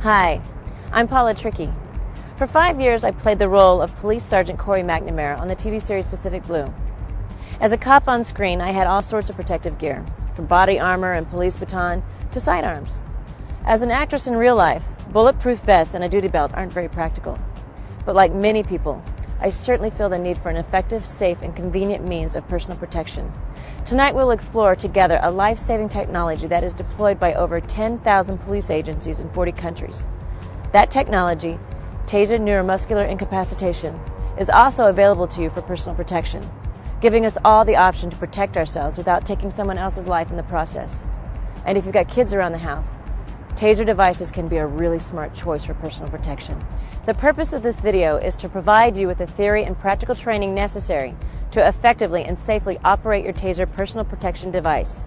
Hi, I'm Paula Trickey. For 5 years, I played the role of Police Sergeant Corey McNamara on the TV series Pacific Blue. As a cop on screen, I had all sorts of protective gear, from body armor and police baton to sidearms. As an actress in real life, bulletproof vests and a duty belt aren't very practical. But like many people, I certainly feel the need for an effective, safe, and convenient means of personal protection. Tonight we'll explore together a life-saving technology that is deployed by over 10,000 police agencies in 40 countries. That technology, TASER neuromuscular incapacitation, is also available to you for personal protection, giving us all the option to protect ourselves without taking someone else's life in the process. And if you've got kids around the house, TASER devices can be a really smart choice for personal protection. The purpose of this video is to provide you with the theory and practical training necessary to effectively and safely operate your TASER personal protection device.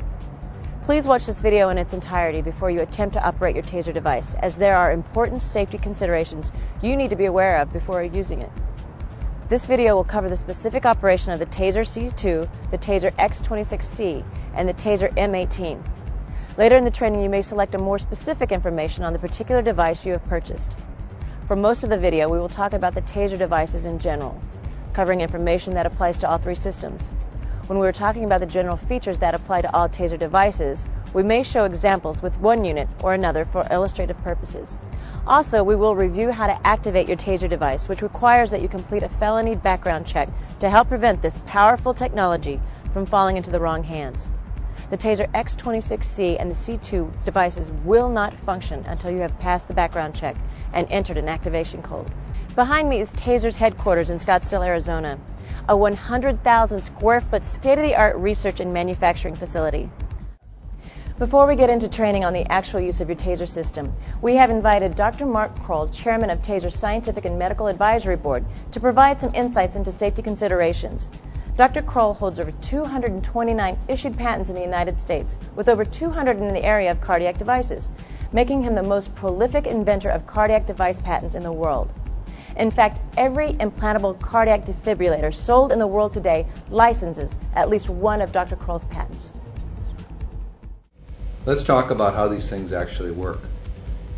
Please watch this video in its entirety before you attempt to operate your TASER device, as there are important safety considerations you need to be aware of before using it. This video will cover the specific operation of the TASER C2, the TASER X26C, and the TASER M18. Later in the training, you may select a more specific information on the particular device you have purchased. For most of the video, we will talk about the TASER devices in general, covering information that applies to all three systems. When we are talking about the general features that apply to all TASER devices, we may show examples with one unit or another for illustrative purposes. Also, we will review how to activate your TASER device, which requires that you complete a felony background check to help prevent this powerful technology from falling into the wrong hands. The TASER X26C and the C2 devices will not function until you have passed the background check and entered an activation code. Behind me is TASER's headquarters in Scottsdale, Arizona, a 100,000 square foot state-of-the-art research and manufacturing facility. Before we get into training on the actual use of your TASER system, we have invited Dr. Mark Kroll, chairman of TASER's Scientific and Medical Advisory Board, to provide some insights into safety considerations. Dr. Kroll holds over 229 issued patents in the United States, with over 200 in the area of cardiac devices, making him the most prolific inventor of cardiac device patents in the world. In fact, every implantable cardiac defibrillator sold in the world today licenses at least one of Dr. Kroll's patents. Let's talk about how these things actually work.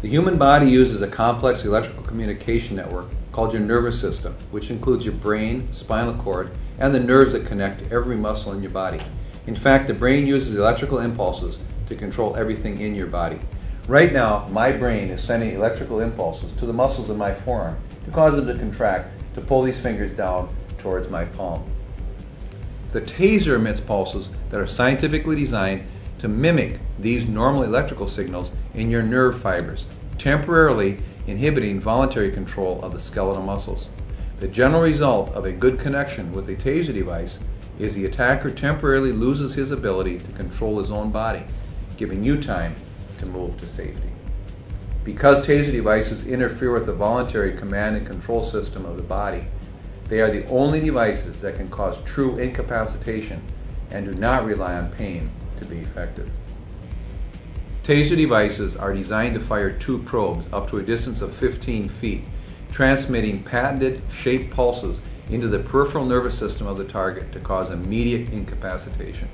The human body uses a complex electrical communication network called your nervous system, which includes your brain, spinal cord, and the nerves that connect to every muscle in your body. In fact, the brain uses electrical impulses to control everything in your body. Right now, my brain is sending electrical impulses to the muscles in my forearm to cause them to contract, to pull these fingers down towards my palm. The TASER emits pulses that are scientifically designed to mimic these normal electrical signals in your nerve fibers, temporarily inhibiting voluntary control of the skeletal muscles. The general result of a good connection with a TASER device is the attacker temporarily loses his ability to control his own body, giving you time to move to safety. Because TASER devices interfere with the voluntary command and control system of the body, they are the only devices that can cause true incapacitation and do not rely on pain to be effective. TASER devices are designed to fire two probes up to a distance of 15 feet, transmitting patented shaped pulses into the peripheral nervous system of the target to cause immediate incapacitation.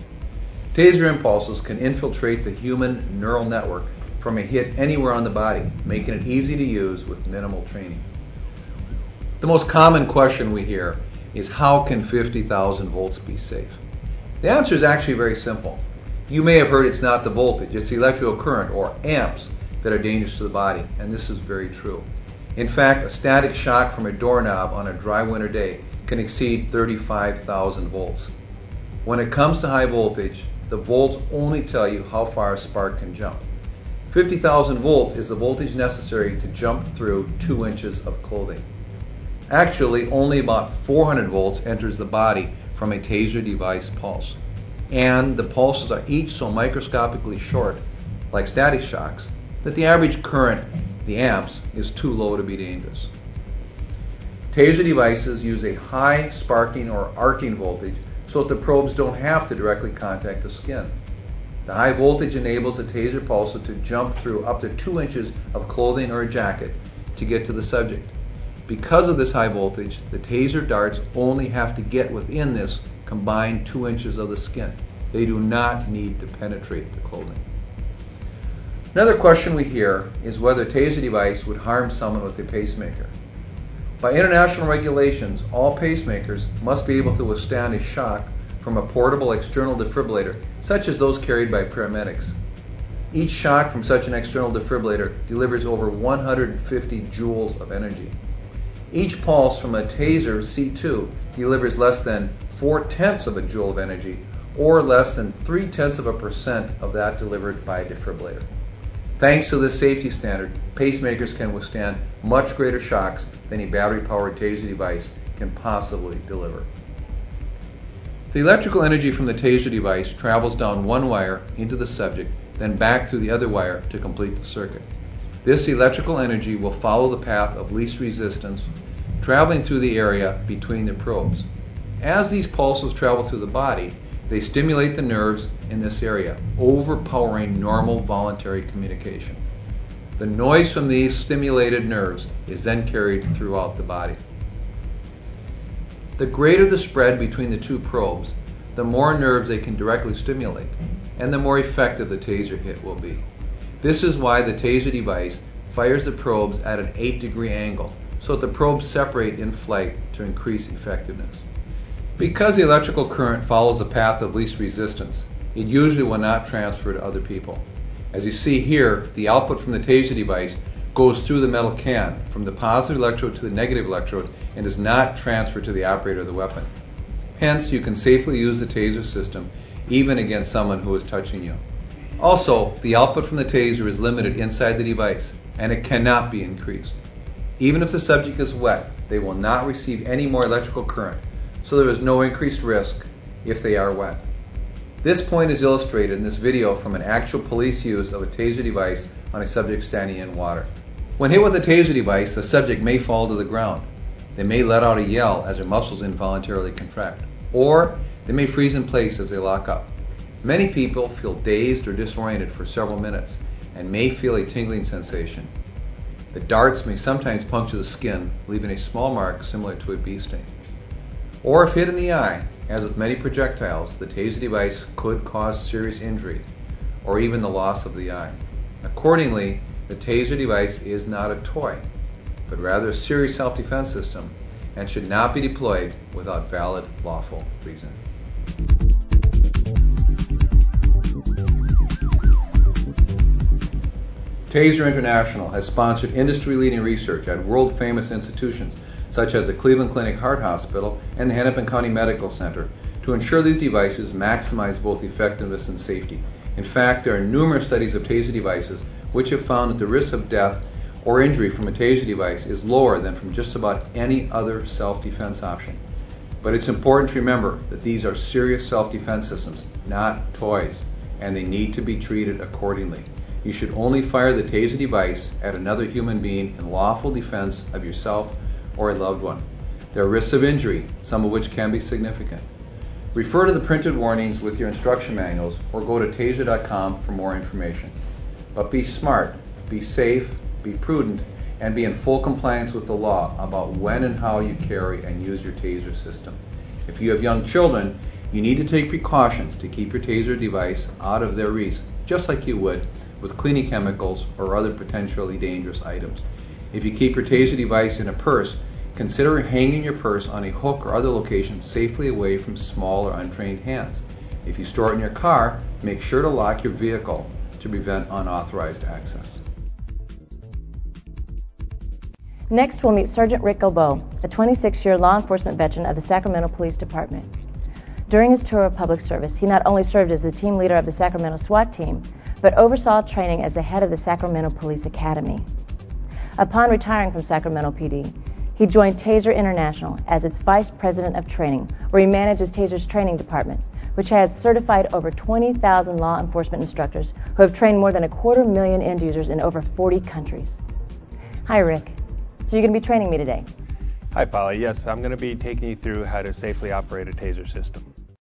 TASER impulses can infiltrate the human neural network from a hit anywhere on the body, making it easy to use with minimal training. The most common question we hear is, how can 50,000 volts be safe? The answer is actually very simple. You may have heard it's not the voltage, it's the electrical current, or amps, that are dangerous to the body, and this is very true. In fact, a static shock from a doorknob on a dry winter day can exceed 35,000 volts. When it comes to high voltage, the volts only tell you how far a spark can jump. 50,000 volts is the voltage necessary to jump through 2 inches of clothing. Actually, only about 400 volts enters the body from a TASER device pulse. And the pulses are each so microscopically short, like static shocks, that the average current, the amps, is too low to be dangerous. TASER devices use a high sparking or arcing voltage so that the probes don't have to directly contact the skin. The high voltage enables the TASER pulsar to jump through up to 2 inches of clothing or a jacket to get to the subject. Because of this high voltage, the TASER darts only have to get within this combined 2 inches of the skin. They do not need to penetrate the clothing. Another question we hear is whether a TASER device would harm someone with a pacemaker. By international regulations, all pacemakers must be able to withstand a shock from a portable external defibrillator, such as those carried by paramedics. Each shock from such an external defibrillator delivers over 150 joules of energy. Each pulse from a TASER C2 delivers less than 0.4 of a joule of energy, or less than 0.3% of that delivered by a defibrillator. Thanks to this safety standard, pacemakers can withstand much greater shocks than a battery-powered TASER device can possibly deliver. The electrical energy from the TASER device travels down one wire into the subject, then back through the other wire to complete the circuit. This electrical energy will follow the path of least resistance, traveling through the area between the probes. As these pulses travel through the body, they stimulate the nerves in this area, overpowering normal voluntary communication. The noise from these stimulated nerves is then carried throughout the body. The greater the spread between the two probes, the more nerves they can directly stimulate, and the more effective the TASER hit will be. This is why the TASER device fires the probes at an 8-degree angle, so that the probes separate in flight to increase effectiveness. Because the electrical current follows the path of least resistance, it usually will not transfer to other people. As you see here, the output from the TASER device goes through the metal can from the positive electrode to the negative electrode and does not transfer to the operator of the weapon. Hence, you can safely use the TASER system even against someone who is touching you. Also, the output from the TASER is limited inside the device and it cannot be increased. Even if the subject is wet, they will not receive any more electrical current, so there is no increased risk if they are wet. This point is illustrated in this video from an actual police use of a TASER device on a subject standing in water. When hit with a TASER device, the subject may fall to the ground. They may let out a yell as their muscles involuntarily contract, or they may freeze in place as they lock up. Many people feel dazed or disoriented for several minutes and may feel a tingling sensation. The darts may sometimes puncture the skin, leaving a small mark similar to a bee sting. Or if hit in the eye, as with many projectiles, the TASER device could cause serious injury or even the loss of the eye. Accordingly, the TASER device is not a toy, but rather a serious self-defense system and should not be deployed without valid, lawful reason. TASER International has sponsored industry-leading research at world-famous institutions such as the Cleveland Clinic Heart Hospital and the Hennepin County Medical Center to ensure these devices maximize both effectiveness and safety. In fact, there are numerous studies of TASER devices which have found that the risk of death or injury from a TASER device is lower than from just about any other self-defense option. But it's important to remember that these are serious self-defense systems, not toys, and they need to be treated accordingly. You should only fire the TASER device at another human being in lawful defense of yourself or a loved one. There are risks of injury, some of which can be significant. Refer to the printed warnings with your instruction manuals or go to taser.com for more information. But be smart, be safe, be prudent, and be in full compliance with the law about when and how you carry and use your TASER system. If you have young children, you need to take precautions to keep your TASER device out of their reach, just like you would with cleaning chemicals or other potentially dangerous items. If you keep your TASER device in a purse, consider hanging your purse on a hook or other location safely away from small or untrained hands. If you store it in your car, make sure to lock your vehicle to prevent unauthorized access. Next, we'll meet Sergeant Rick Oboe, a 26-year law enforcement veteran of the Sacramento Police Department. During his tour of public service, he not only served as the team leader of the Sacramento SWAT team, but oversaw training as the head of the Sacramento Police Academy. Upon retiring from Sacramento PD, he joined TASER International as its Vice President of Training, where he manages TASER's training department, which has certified over 20,000 law enforcement instructors who have trained more than 250,000 end users in over 40 countries. Hi, Rick. So you're going to be training me today? Hi, Polly. Yes, I'm going to be taking you through how to safely operate a TASER system.